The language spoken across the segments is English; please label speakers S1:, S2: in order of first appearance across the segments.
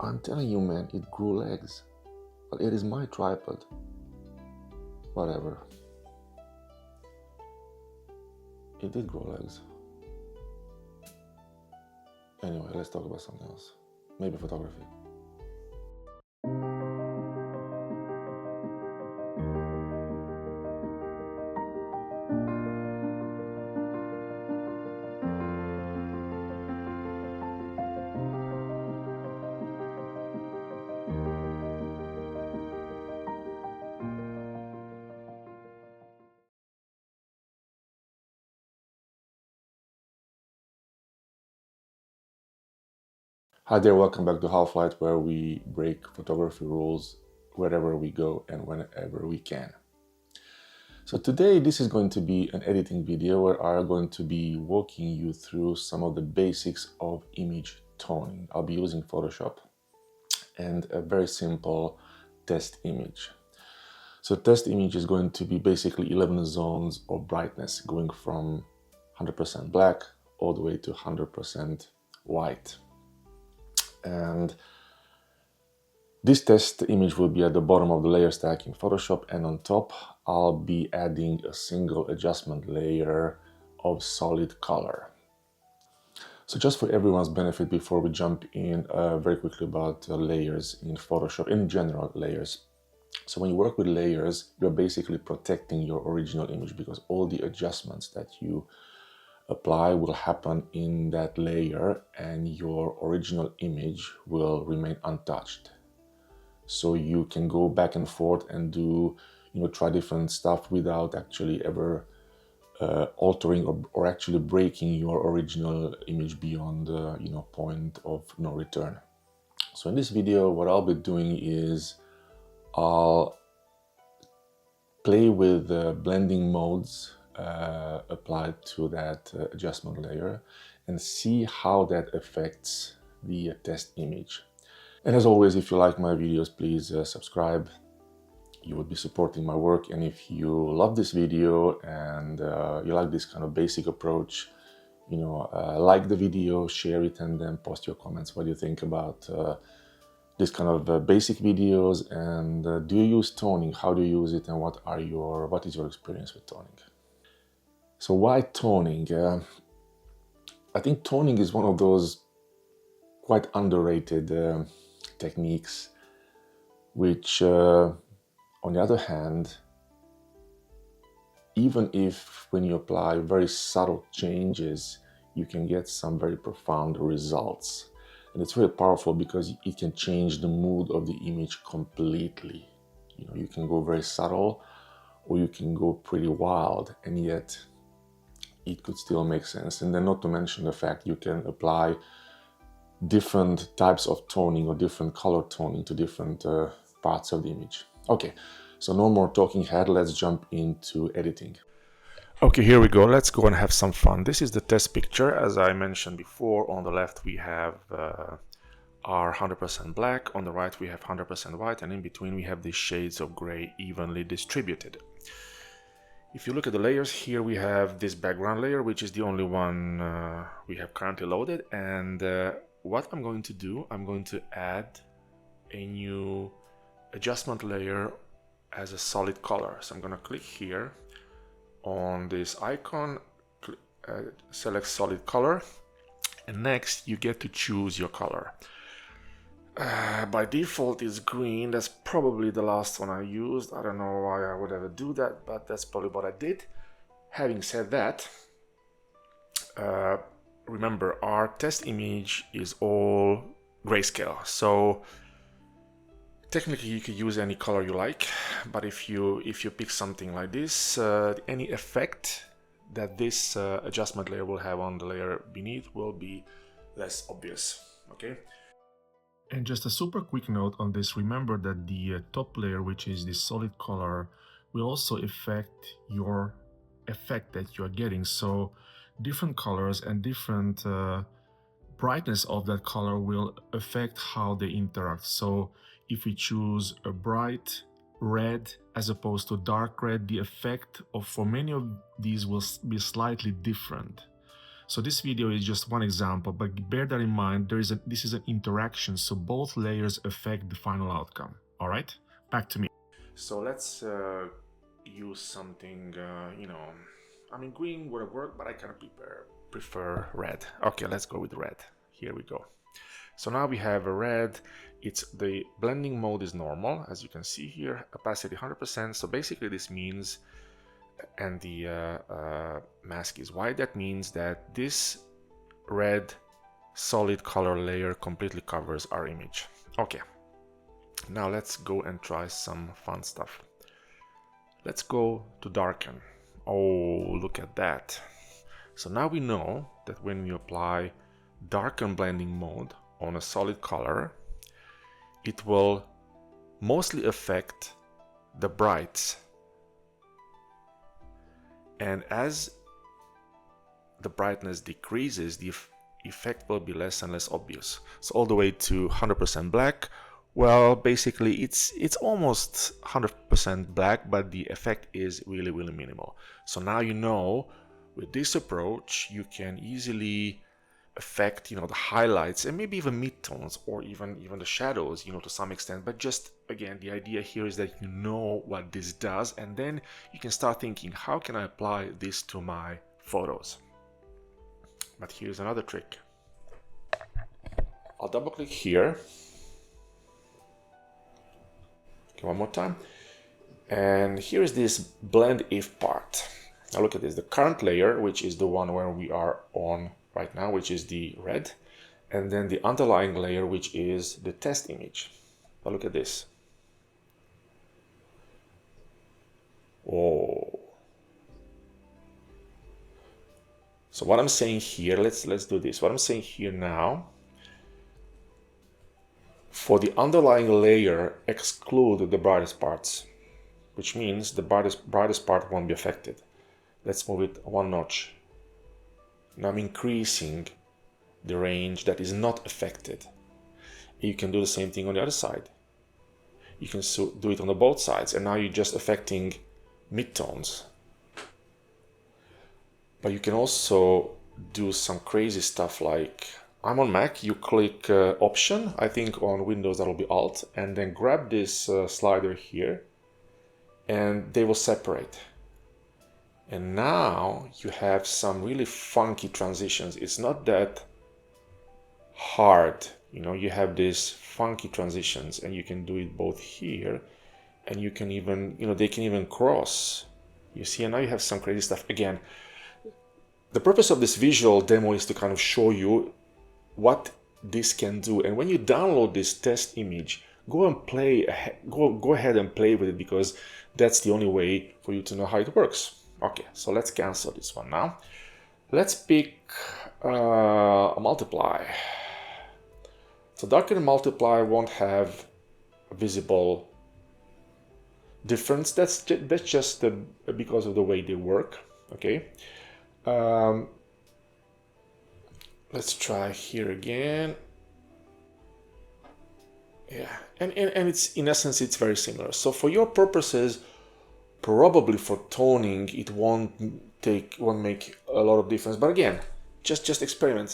S1: I'm telling you, man, it grew legs. But it is my tripod. Whatever. It did grow legs. Anyway, let's talk about something else. Maybe photography. Hi there, welcome back to Half-Light, where we break photography rules wherever we go and whenever we can. So today this is going to be an editing video where I'm going to be walking you through some of the basics of image toning. I'll be using Photoshop and a very simple test image. So test image is going to be basically 11 zones of brightness going from 100% black all the way to 100% white. And this test image will be at the bottom of the layer stack in Photoshop, and on top I'll be adding a single adjustment layer of solid color. So just for everyone's benefit, before we jump in, very quickly about layers in Photoshop, in general layers. So when you work with layers, you're basically protecting your original image because all the adjustments that you apply will happen in that layer and your original image will remain untouched. So you can go back and forth and do, try different stuff without actually ever altering or actually breaking your original image beyond the point of no return. So in this video, what I'll be doing is I'll play with the blending modes applied to that adjustment layer and see how that affects the test image. And as always, if you like my videos, please subscribe. You would be supporting my work. And if you love this video and you like this kind of basic approach, like the video, share it, and then post your comments. What do you think about this kind of basic videos? And do you use toning? How do you use it? And what is your experience with toning? So why toning? I think toning is one of those quite underrated techniques, which on the other hand, even if when you apply very subtle changes, you can get some very profound results. And it's very powerful because it can change the mood of the image completely. You can go very subtle or you can go pretty wild, and yet it could still make sense. And then not to mention the fact you can apply different types of toning or different color toning to different parts of the image. Okay, so no more talking head, let's jump into editing. Okay, here we go. Let's go and have some fun. This is the test picture. As I mentioned before, on the left we have our 100% black, on the right we have 100% white, and in between we have these shades of gray evenly distributed. If you look at the layers, here we have this background layer, which is the only one we have currently loaded. And what I'm going to do, I'm going to add a new adjustment layer as a solid color. So I'm going to click here on this icon, select solid color, and next you get to choose your color. By default is green. That's probably the last one I used. I don't know why I would ever do that, but that's probably what I did. Having said that, remember our test image is all grayscale, so technically you could use any color you like, but if you pick something like this, any effect that this adjustment layer will have on the layer beneath will be less obvious. Okay. And just a super quick note on this, remember that the top layer, which is the solid color, will also affect your effect that you are getting. So different colors and different brightness of that color will affect how they interact. So if we choose a bright red as opposed to dark red, the effect for many of these will be slightly different. So this video is just one example, but bear that in mind. This is an interaction, so both layers affect the final outcome. All right, back to me. So let's use something, I mean, green would have worked, but I kind of prefer red. Okay, let's go with red. Here we go. So now we have a red. The blending mode is normal, as you can see here, opacity 100%. So basically this means, and the mask is white, that means that this red solid color layer completely covers our image. Okay, now let's go and try some fun stuff. Let's go to darken. Oh, look at that. So now we know that when we apply darken blending mode on a solid color, it will mostly affect the brights. And as the brightness decreases, the effect will be less and less obvious. So all the way to 100% black, well, basically it's almost 100% black, but the effect is really, really minimal. So now you know, with this approach, you can easily affect, the highlights and maybe even midtones or even the shadows, to some extent. But just again, the idea here is that you know what this does, and then you can start thinking, how can I apply this to my photos? But here's another trick. I'll double click here. Okay, one more time. And here is this blend if part. Now look at this, the current layer, which is the one where we are on right now, which is the red, and then the underlying layer, which is the test image. Now look at this. Oh. So what I'm saying here, let's do this. What I'm saying here now, for the underlying layer, exclude the brightest parts, which means the brightest part won't be affected. Let's move it one notch. Now I'm increasing the range that is not affected. You can do the same thing on the other side. You can do it on both sides, and now you're just affecting midtones. But you can also do some crazy stuff like, I'm on Mac, you click Option, I think on Windows that'll be Alt, and then grab this slider here, and they will separate. And now you have some really funky transitions. It's not that hard, you have these funky transitions, and you can do it both here, and you can even, they can even cross. You see, and now you have some crazy stuff. Again, the purpose of this visual demo is to kind of show you what this can do. And when you download this test image, go ahead and play with it, because that's the only way for you to know how it works. Okay, so let's cancel this one now. Let's pick a multiply. So darken and multiply won't have a visible difference. That's just because of the way they work. Okay. Let's try here again. Yeah, and it's, in essence, it's very similar. So for your purposes, probably for toning, it won't make a lot of difference. But again, just experiment,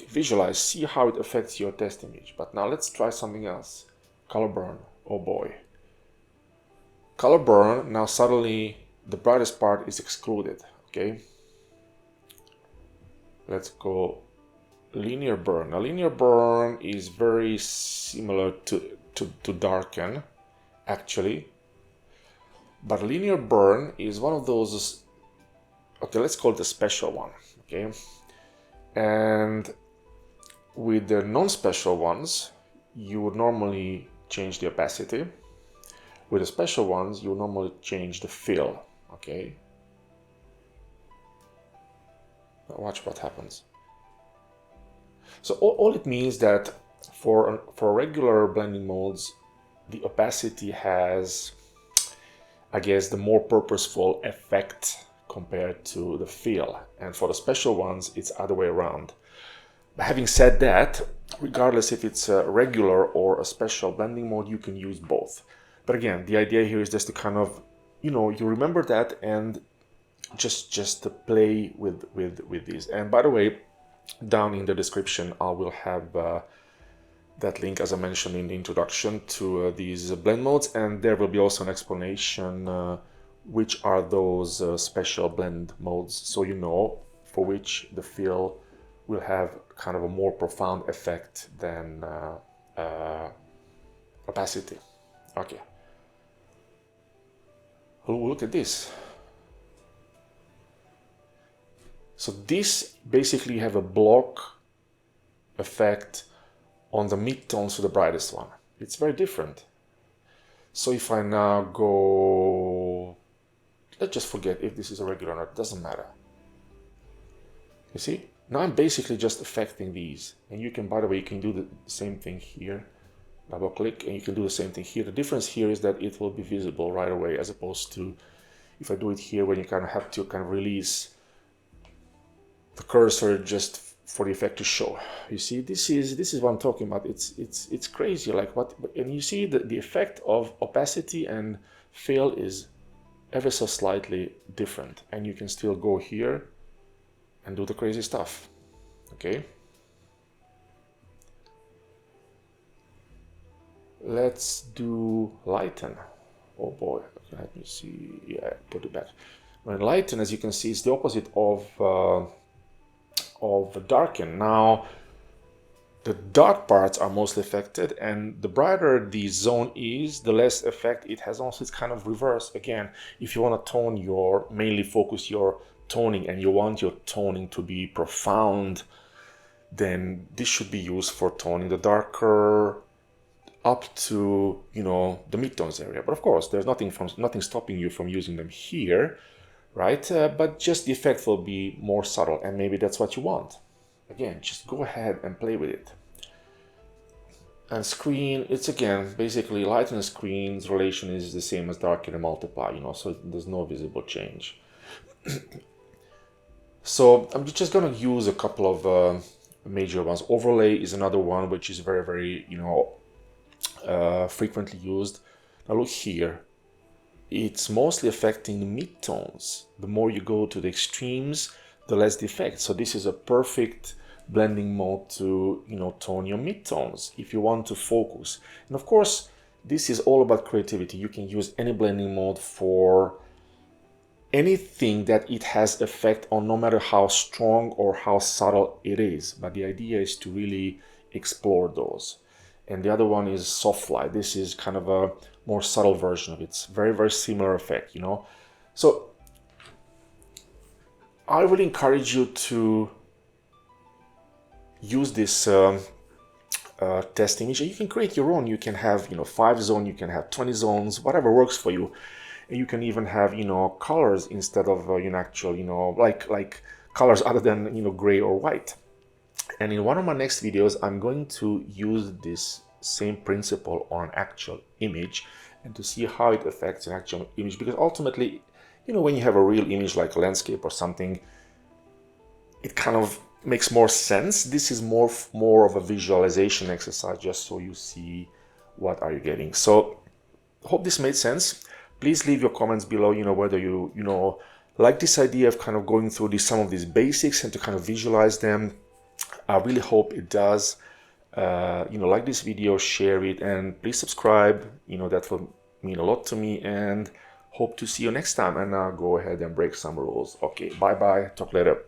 S1: visualize, see how it affects your test image. But now let's try something else. Color burn. Oh boy. Color burn. Now suddenly the brightest part is excluded. Okay. Let's go linear burn. Now linear burn is very similar to darken, actually. But linear burn is one of those, okay, let's call it a special one, okay? And with the non-special ones, you would normally change the opacity. With the special ones, you would normally change the fill, okay? Now watch what happens. So all it means that for regular blending modes, the opacity has, I guess, the more purposeful effect compared to the fill. And for the special ones, it's other way around. But having said that, regardless if it's a regular or a special blending mode, you can use both. But again, the idea here is just to kind of, you remember that, and just to play with these. And by the way, down in the description I will have that link, as I mentioned in the introduction, to these blend modes, and there will be also an explanation which are those special blend modes, so you know for which the fill will have kind of a more profound effect than opacity. Okay, look at this. So this basically have a block effect on the midtones to the brightest one. It's very different. So if I now go, let's just forget if this is a regular or not, it doesn't matter. You see, now I'm basically just affecting these. And you can, by the way, you can do the same thing here. Double click and you can do the same thing here. The difference here is that it will be visible right away, as opposed to if I do it here when you kind of have to kind of release the cursor just for the effect to show. You see, this is what I'm talking about. It's crazy, like what, and you see the effect of opacity and fill is ever so slightly different, and you can still go here and do the crazy stuff. Okay, let's do lighten. Oh boy, let me see. Yeah, put it back. When lighten, as you can see, is the opposite of darken. Now the dark parts are mostly affected, and the brighter the zone is, the less effect it has. Also, it's kind of reverse. Again, if you want to tone your, mainly focus your toning, and you want your toning to be profound, then this should be used for toning the darker up to, you know, the midtones area. But of course, there's nothing stopping you from using them here, right? But just the effect will be more subtle, and maybe that's what you want. Again, just go ahead and play with it. And screen, it's again basically lighten and screen's relation is the same as darken and multiply, you know, so there's no visible change. So I'm just gonna use a couple of major ones. Overlay is another one which is very, very, you know, frequently used. Now look here. It's mostly affecting the midtones. The more you go to the extremes, the less the effect. So this is a perfect blending mode to, you know, tone your midtones if you want to focus. And of course, this is all about creativity. You can use any blending mode for anything that it has effect on, no matter how strong or how subtle it is. But the idea is to really explore those. And the other one is soft light. This is kind of a more subtle version of it. It's very, very similar effect, you know. So I really encourage you to use this test image. You can create your own. You can have, you know, 5 zones, you can have 20 zones, whatever works for you. And you can even have, you know, colors instead of, you know, actual, you know, like colors other than, you know, gray or white. And in one of my next videos, I'm going to use this same principle on an actual image and to see how it affects an actual image. Because ultimately, you know, when you have a real image like a landscape or something, it kind of makes more sense. This is more of a visualization exercise, just so you see what are you getting. So hope this made sense. Please leave your comments below, you know, whether you know, like this idea of kind of going through some of these basics and to kind of visualize them. I really hope it does. You know, like this video, share it, and please subscribe. You know, that will mean a lot to me, and hope to see you next time. And now go ahead and break some rules. Okay, bye bye, talk later.